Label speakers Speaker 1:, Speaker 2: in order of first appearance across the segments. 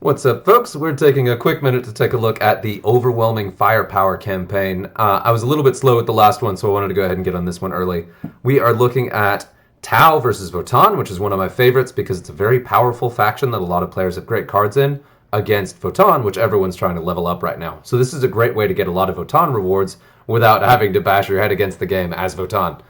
Speaker 1: What's up, folks? We're taking a quick minute to take a look at the Overwhelming Firepower campaign. I was a little bit slow with the last one, so I wanted to go ahead and get on this one early. We are looking at Tau versus Votann, which is one of my favorites because it's a very powerful faction that a lot of players have great cards in, against Votann, which everyone's trying to level up right now. So this is a great way to get a lot of Votann rewards without having to bash your head against the game as Votann.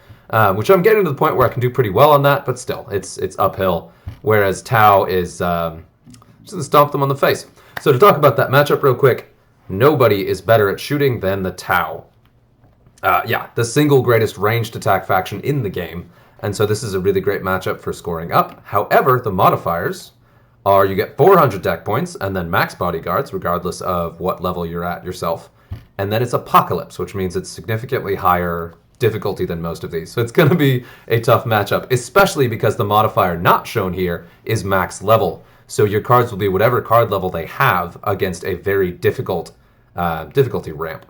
Speaker 1: Which I'm getting to the point where I can do pretty well on that, but still, it's uphill. Whereas Tau is... just stomp them on the face. So to talk about that matchup real quick, nobody is better at shooting than the Tau. The single greatest ranged attack faction in the game, and so this is a really great matchup for scoring up. However, the modifiers are you get 400 deck points and then max bodyguards, regardless of what level you're at yourself. And then it's Apocalypse, which means it's significantly higher difficulty than most of these. So it's going to be a tough matchup, especially because the modifier not shown here is max level. So your cards will be whatever card level they have against a very difficult difficulty ramp.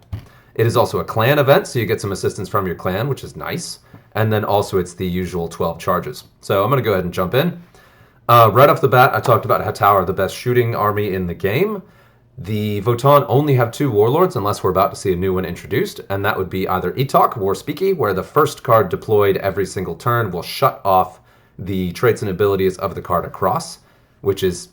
Speaker 1: It is also a clan event, so you get some assistance from your clan, which is nice. And then also it's the usual 12 charges. So I'm going to go ahead and jump in. Right off the bat, I talked about how Tau are the best shooting army in the game. The Votann only have 2 warlords, unless we're about to see a new one introduced, and that would be either Etok, War Speaky, where the first card deployed every single turn will shut off the traits and abilities of the card across, which is,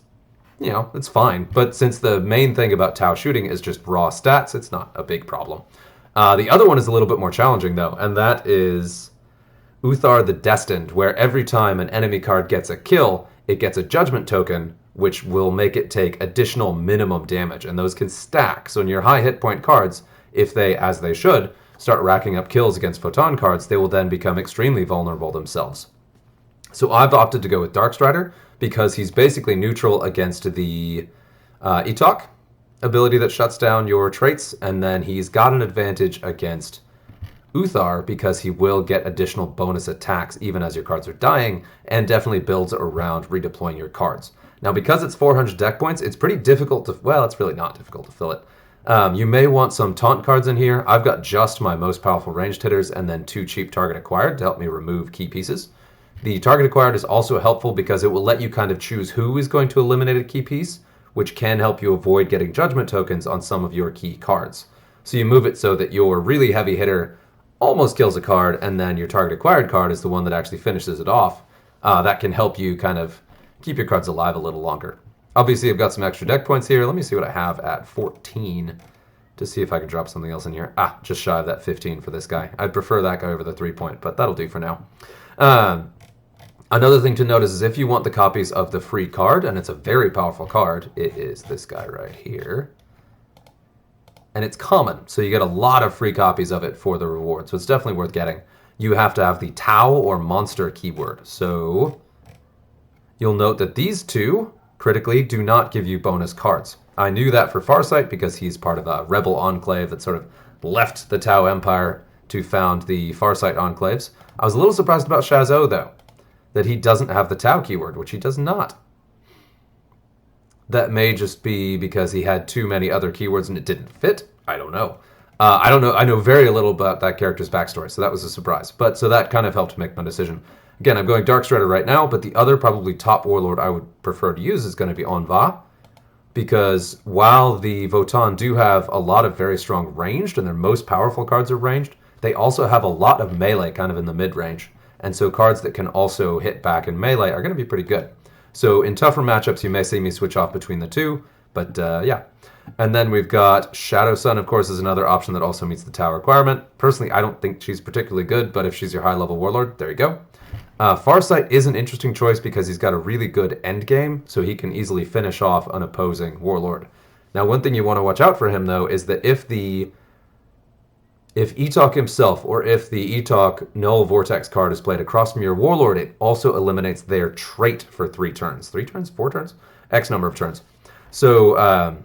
Speaker 1: it's fine. But since the main thing about Tau shooting is just raw stats, it's not a big problem. The other one is a little bit more challenging, though, and that is Uthar the Destined, where every time an enemy card gets a kill, it gets a judgment token, which will make it take additional minimum damage, and those can stack. So in your high hit point cards, if they, as they should, start racking up kills against Votann cards, they will then become extremely vulnerable themselves. So I've opted to go with Darkstrider, because he's basically neutral against the Etok ability that shuts down your traits, and then he's got an advantage against Uthar because he will get additional bonus attacks even as your cards are dying, and definitely builds around redeploying your cards. Now, because it's 400 deck points, it's pretty difficult to... Well, it's really not difficult to fill it. You may want some taunt cards in here. I've got just my most powerful ranged hitters and then 2 cheap target acquired to help me remove key pieces. The target acquired is also helpful because it will let you kind of choose who is going to eliminate a key piece, which can help you avoid getting judgment tokens on some of your key cards. So you move it so that your really heavy hitter almost kills a card, and then your target acquired card is the one that actually finishes it off. That can help you kind of keep your cards alive a little longer. Obviously, I've got some extra deck points here. Let me see what I have at 14 to see if I can drop something else in here. Just shy of that 15 for this guy. I'd prefer that guy over the 3-point, but that'll do for now. Another thing to notice is if you want the copies of the free card, and it's a very powerful card, it is this guy right here. And it's common, so you get a lot of free copies of it for the reward, so it's definitely worth getting. You have to have the Tau or Monster keyword. So you'll note that these two, critically, do not give you bonus cards. I knew that for Farsight because he's part of a rebel enclave that sort of left the Tau Empire to found the Farsight enclaves. I was a little surprised about Shazot, though, that he doesn't have the Tau keyword, which he does not. That may just be because he had too many other keywords and it didn't fit. I don't know. I don't know. I know very little about that character's backstory, so that was a surprise. But so that kind of helped make my decision. Again, I'm going Darkstrider right now, but the other probably top warlord I would prefer to use is going to be Aun'Va, because while the Votann do have a lot of very strong ranged, and their most powerful cards are ranged, they also have a lot of melee kind of in the mid-range. And so cards that can also hit back in melee are going to be pretty good. So in tougher matchups, you may see me switch off between the two, but yeah. And then we've got Shadow Sun, of course, is another option that also meets the Tau requirement. Personally, I don't think she's particularly good, but if she's your high-level warlord, there you go. Farsight is an interesting choice because he's got a really good end game, so he can easily finish off an opposing warlord. Now, one thing you want to watch out for him, though, is that if Etok himself, or if the Etok Null Vortex card is played across from your warlord, it also eliminates their trait for 3 turns. 3 turns? 4 turns? X number of turns. So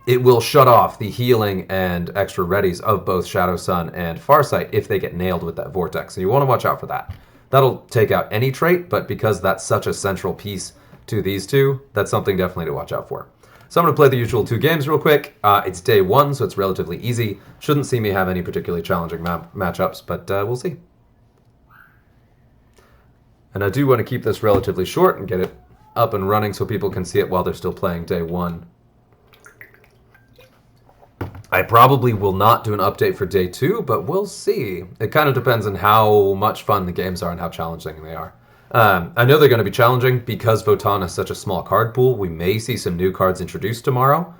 Speaker 1: it will shut off the healing and extra readies of both Shadow Sun and Farsight if they get nailed with that Vortex. So you want to watch out for that. That'll take out any trait, but because that's such a central piece to these two, that's something definitely to watch out for. So I'm going to play the usual 2 games real quick. It's day 1, so it's relatively easy. Shouldn't see me have any particularly challenging matchups, but we'll see. And I do want to keep this relatively short and get it up and running so people can see it while they're still playing day one. I probably will not do an update for day 2, but we'll see. It kind of depends on how much fun the games are and how challenging they are. I know they're going to be challenging because Votann is such a small card pool. We may see some new cards introduced tomorrow,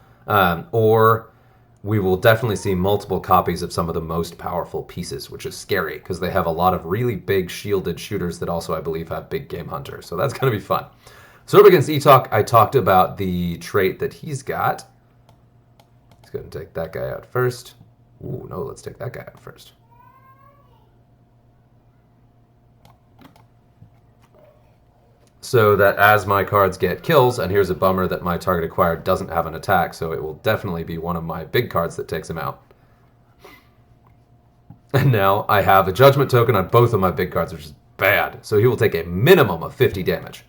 Speaker 1: or we will definitely see multiple copies of some of the most powerful pieces, which is scary because they have a lot of really big shielded shooters that also, I believe, have big game hunters. So that's going to be fun. So up against Etalk, I talked about the trait that he's got. Let's go ahead and take that guy out first. Ooh, no, let's take that guy out first. So that as my cards get kills, and here's a bummer that my target acquired doesn't have an attack, so it will definitely be one of my big cards that takes him out. And now I have a judgment token on both of my big cards, which is bad. So he will take a minimum of 50 damage.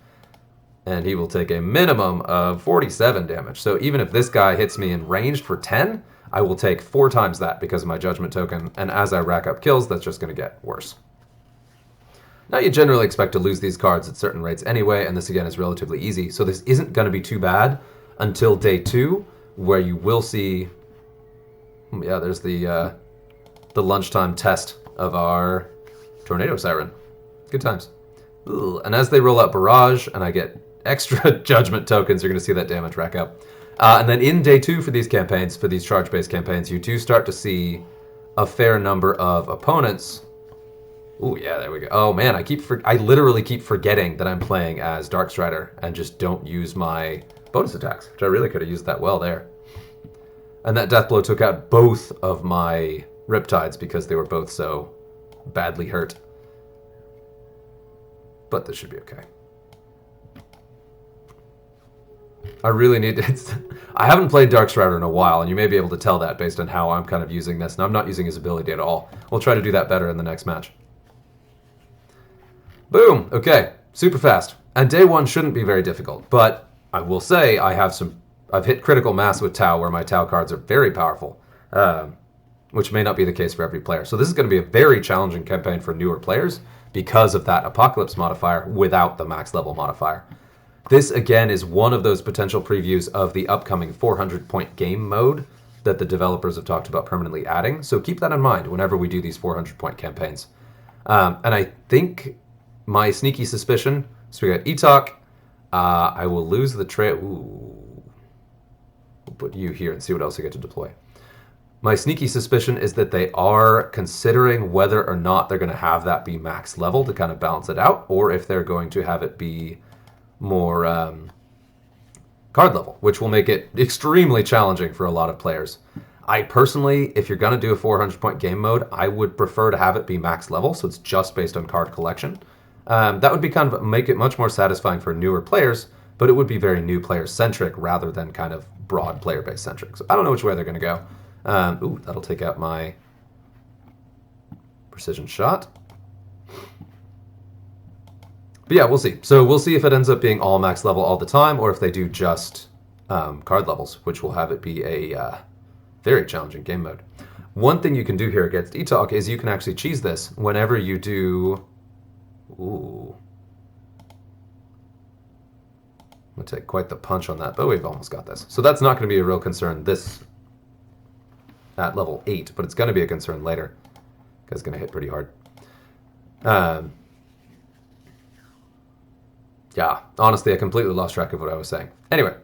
Speaker 1: And he will take a minimum of 47 damage. So even if this guy hits me in ranged for 10, I will take 4 times that because of my judgment token. And as I rack up kills, that's just going to get worse. Now you generally expect to lose these cards at certain rates anyway, and this again is relatively easy. So this isn't going to be too bad until day 2, where you will see, yeah, there's the lunchtime test of our Tornado Siren. Good times. Ooh, and as they roll out Barrage, and I get extra judgment tokens, you're going to see that damage rack up. And then in day 2 for these campaigns, for these charge-based campaigns, you do start to see a fair number of opponents. Ooh, yeah, there we go. Oh man, I literally keep forgetting that I'm playing as Darkstrider and just don't use my bonus attacks, which I really could have used that well there. And that death blow took out both of my Riptides because they were both so badly hurt. But this should be okay. I really need to... I haven't played Darkstrider in a while, and you may be able to tell that based on how I'm kind of using this, and I'm not using his ability at all. We'll try to do that better in the next match. Boom! Okay, super fast. And day 1 shouldn't be very difficult, but I will say I've hit critical mass with Tau, where my Tau cards are very powerful, which may not be the case for every player. So this is going to be a very challenging campaign for newer players because of that Apocalypse modifier without the max level modifier. This, again, is one of those potential previews of the upcoming 400-point game mode that the developers have talked about permanently adding. So keep that in mind whenever we do these 400-point campaigns. And I think my sneaky suspicion, so we got Etalk, I will lose the trail. Ooh. We'll put you here and see what else I get to deploy. My sneaky suspicion is that they are considering whether or not they're going to have that be max level to kind of balance it out, or if they're going to have it be more card level, which will make it extremely challenging for a lot of players. I personally, if you're going to do a 400-point game mode, I would prefer to have it be max level, so it's just based on card collection. That would be kind of make it much more satisfying for newer players, but it would be very new player-centric rather than kind of broad player-based centric. So I don't know which way they're going to go. Ooh, that'll take out my precision shot. But yeah, we'll see. So we'll see if it ends up being all max level all the time, or if they do just card levels, which will have it be a very challenging game mode. One thing you can do here against Etalk is you can actually cheese this whenever you do... Ooh. I'm going to take quite the punch on that, but we've almost got this. So that's not going to be a real concern this at level 8, but it's going to be a concern later, because it's going to hit pretty hard. Yeah, honestly, I completely lost track of what I was saying. Anyway,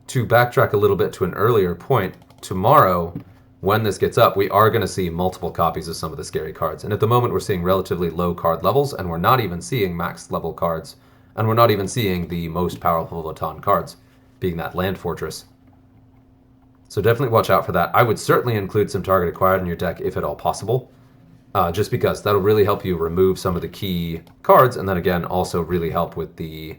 Speaker 1: to backtrack a little bit to an earlier point, tomorrow, when this gets up, we are going to see multiple copies of some of the scary cards. And at the moment, we're seeing relatively low card levels, and we're not even seeing max level cards, and we're not even seeing the most powerful Votann cards, being that Land Fortress. So definitely watch out for that. I would certainly include some target acquired in your deck if at all possible. Just because that'll really help you remove some of the key cards, and then again, also really help with the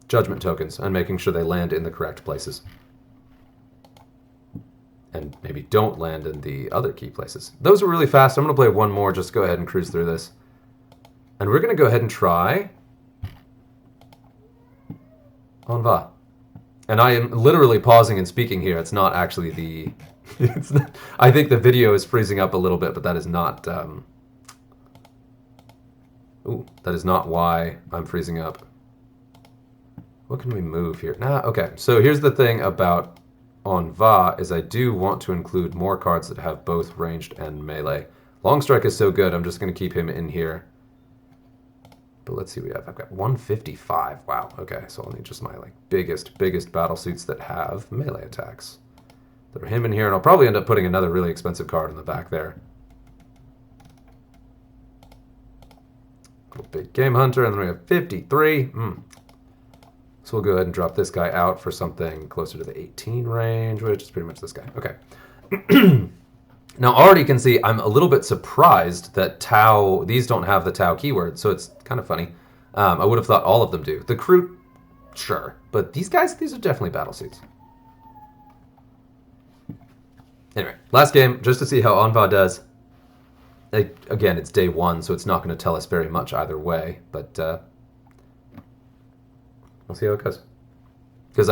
Speaker 1: judgment tokens and making sure they land in the correct places. And maybe don't land in the other key places. Those were really fast. I'm going to play one more, just go ahead and cruise through this. And we're going to go ahead and try Aun'Va. And I am literally pausing and speaking here. It's not actually the... I think the video is freezing up a little bit, but that is not Ooh, that is not why I'm freezing up. What can we move here? Nah, okay. So here's the thing about Aun'Va is I do want to include more cards that have both ranged and melee. Long Strike is so good, I'm just going to keep him in here. But let's see what we have. I've got 155. Wow, okay. So I'll need just my like biggest battle suits that have melee attacks. Throw him in here, and I'll probably end up putting another really expensive card in the back there. Little big Game Hunter, and then we have 53. So we'll go ahead and drop this guy out for something closer to the 18 range, which is pretty much this guy. Okay. Now already you can see I'm a little bit surprised that Tau, these don't have the Tau keyword, so it's kind of funny. I would have thought all of them do. The crew, sure, but these guys, these are definitely battle suits. Anyway, last game, just to see how Aun'Va does. Again, it's day one, so it's not going to tell us very much either way, but we'll see how it goes. Because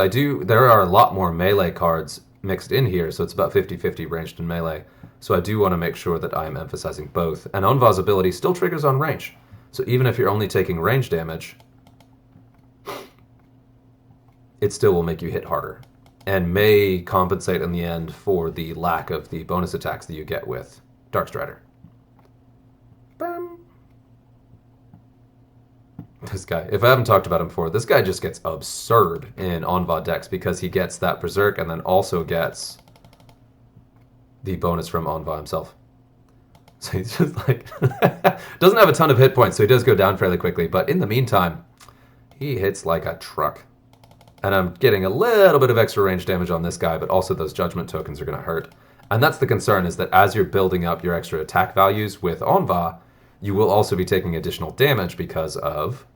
Speaker 1: there are a lot more melee cards mixed in here, so it's about 50-50 ranged and melee. So I do want to make sure that I am emphasizing both. And Aun'Va's ability still triggers on range. So even if you're only taking range damage, it still will make you hit harder. And may compensate in the end for the lack of the bonus attacks that you get with Darkstrider. This guy, if I haven't talked about him before, this guy just gets absurd in Aun'Va decks because he gets that Berserk and then also gets the bonus from Aun'Va himself. So he's just like, doesn't have a ton of hit points, so he does go down fairly quickly, but in the meantime, he hits like a truck. And I'm getting a little bit of extra range damage on this guy, but also those judgment tokens are going to hurt. And that's the concern, is that as you're building up your extra attack values with Aun'Va, you will also be taking additional damage because of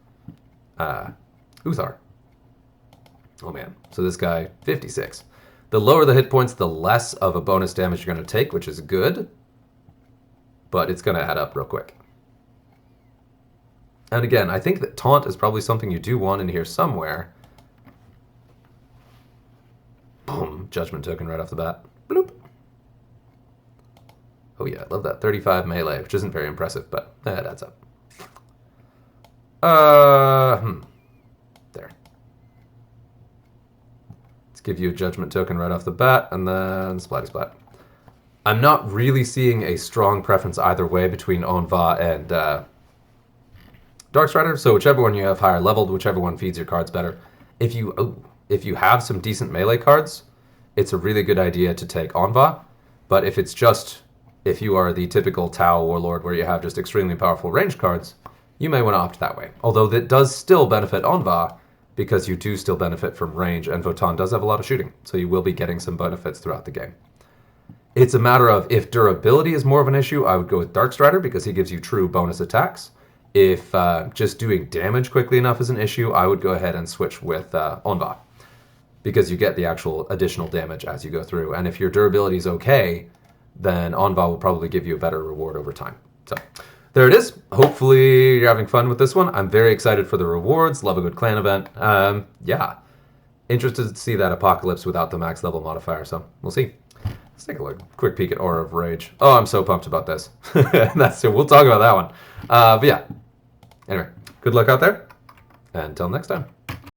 Speaker 1: Uthar. Oh man, so this guy, 56. The lower the hit points, the less of a bonus damage you're going to take, which is good. But it's going to add up real quick. And again, I think that Taunt is probably something you do want in here somewhere. Boom, Judgment Token right off the bat. Bloop. Oh yeah, I love that. 35 melee, which isn't very impressive, but it adds up. There. Let's give you a Judgment Token right off the bat, and then Splatty Splat. I'm not really seeing a strong preference either way between Aun'Va and Darkstrider, so whichever one you have higher leveled, whichever one feeds your cards better. If you have some decent melee cards, it's a really good idea to take Aun'Va, but if you are the typical Tau Warlord where you have just extremely powerful range cards, you may want to opt that way. Although that does still benefit Aun'Va, because you do still benefit from range, and Votann does have a lot of shooting, so you will be getting some benefits throughout the game. It's a matter of, if durability is more of an issue, I would go with Darkstrider, because he gives you true bonus attacks. If just doing damage quickly enough is an issue, I would go ahead and switch with Aun'Va, because you get the actual additional damage as you go through. And if your durability is okay, then Aun'Va will probably give you a better reward over time. So there it is. Hopefully you're having fun with this one. I'm very excited for the rewards. Love a good clan event. Yeah. Interested to see that Apocalypse without the max level modifier, so we'll see. Let's take a look. Quick peek at Aura of Rage. Oh, I'm so pumped about this. We'll talk about that one. But yeah. Anyway, good luck out there. And until next time.